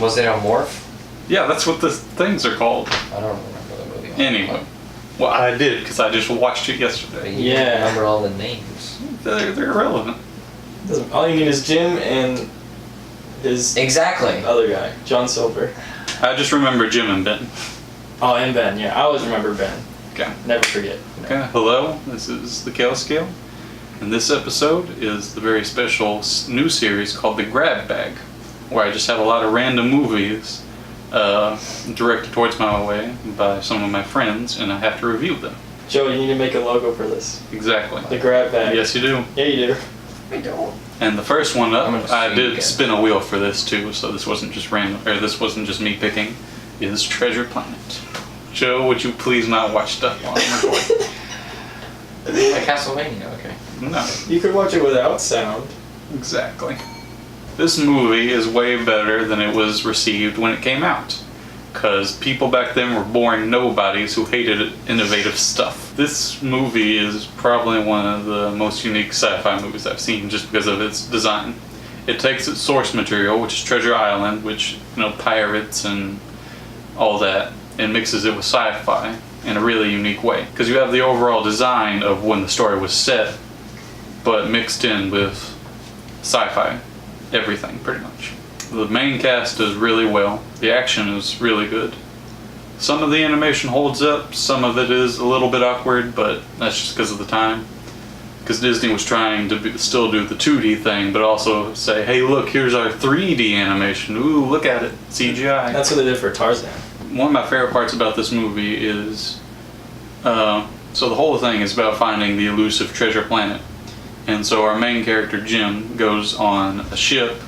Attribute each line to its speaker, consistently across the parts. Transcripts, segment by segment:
Speaker 1: Was it a morph?
Speaker 2: Yeah, that's what the things are called.
Speaker 1: I don't remember the movie.
Speaker 2: Anyway. Well, I did, because I just watched it
Speaker 1: But
Speaker 2: yesterday.
Speaker 1: you don't remember all the names.
Speaker 2: They're irrelevant.
Speaker 3: All you need is Jim and his
Speaker 1: Exactly.
Speaker 3: other guy, John Silver.
Speaker 2: I just remember Jim and Ben.
Speaker 3: Oh, and Ben. Yeah, I always remember Ben.
Speaker 2: Okay.
Speaker 3: Never forget.
Speaker 2: Okay, hello, this is the Kale Scale, and this episode is the very special new series called The Grab Bag, where I just have a lot of random movies directed towards my way by some of my friends, and I have to review them.
Speaker 3: Joe, you need to make a logo for this.
Speaker 2: Exactly.
Speaker 3: The grab bag.
Speaker 2: Yes, you do.
Speaker 3: Yeah, you do.
Speaker 1: I don't.
Speaker 2: And the first one up,
Speaker 1: I'm gonna
Speaker 2: I
Speaker 1: see
Speaker 2: did
Speaker 1: again.
Speaker 2: spin a wheel for this too, so this wasn't just random, or this wasn't just me picking, is Treasure Planet. Joe, would you please not watch stuff while I'm recording?
Speaker 1: Like Castlevania, okay.
Speaker 2: No.
Speaker 3: You could watch it without sound.
Speaker 2: Exactly. This movie is way better than it was received when it came out. Because people back then were born nobodies who hated innovative stuff. This movie is probably one of the most unique sci-fi movies I've seen just because of its design. It takes its source material, which is Treasure Island, which, pirates and all that, and mixes it with sci-fi in a really unique way. Because you have the overall design of when the story was set, but mixed in with sci-fi. Everything, pretty much. The main cast does really well. The action is really good. Some of the animation holds up, some of it is a little bit awkward, but that's just because of the time. Because Disney was trying to still do the 2D thing, but also say, hey look, here's our 3D animation. Ooh, look at it, CGI.
Speaker 3: That's what they did for Tarzan.
Speaker 2: One of my favorite parts about this movie is, so the whole thing is about finding the elusive treasure planet. And so our main character, Jim, goes on a ship,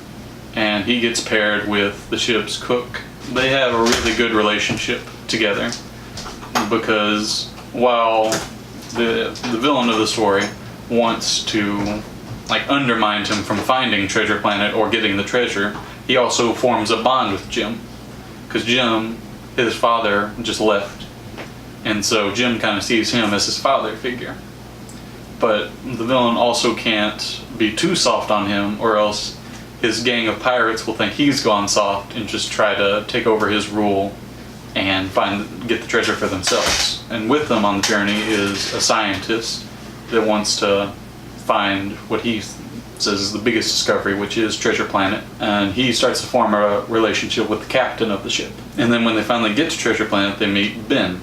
Speaker 2: and he gets paired with the ship's cook. They have a really good relationship together, because while the villain of the story wants to undermine him from finding Treasure Planet or getting the treasure, he also forms a bond with Jim. Because Jim, his father, just left, and so Jim kind of sees him as his father figure. But the villain also can't be too soft on him, or else his gang of pirates will think he's gone soft and just try to take over his rule and get the treasure for themselves. And with them on the journey is a scientist that wants to find what he says is the biggest discovery, which is Treasure Planet. And he starts to form a relationship with the captain of the ship. And then when they finally get to Treasure Planet, they meet Ben,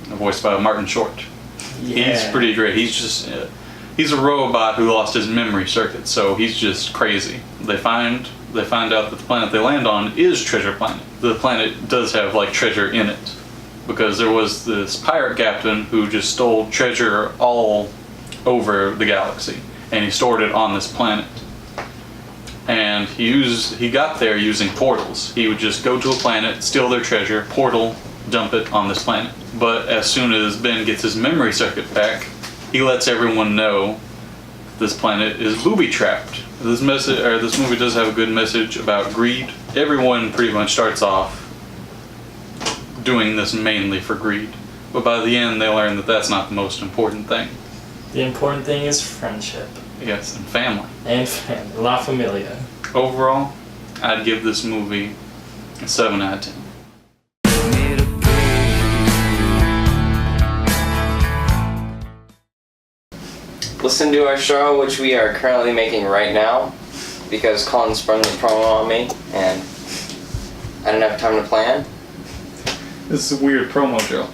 Speaker 2: voiced by Martin Short.
Speaker 3: Yeah.
Speaker 2: He's pretty great. He's a robot who lost his memory circuit, so he's just crazy. They find out that the planet they land on is Treasure Planet. The planet does have treasure in it, because there was this pirate captain who just stole treasure all over the galaxy, and he stored it on this planet. And he got there using portals. He would just go to a planet, steal their treasure, portal, dump it on this planet. But as soon as Ben gets his memory circuit back, he lets everyone know this planet is booby-trapped. This movie does have a good message about greed. Everyone pretty much starts off doing this mainly for greed. But by the end, they learn that that's not the most important thing.
Speaker 3: The important thing is friendship.
Speaker 2: Yes, and family.
Speaker 3: And family. La Familia.
Speaker 2: Overall, I'd give this movie a 7 out of 10.
Speaker 1: Listen to our show, which we are currently making right now, because Colin sprung the promo on me, and I didn't have time to plan.
Speaker 2: This is a weird promo, Joe.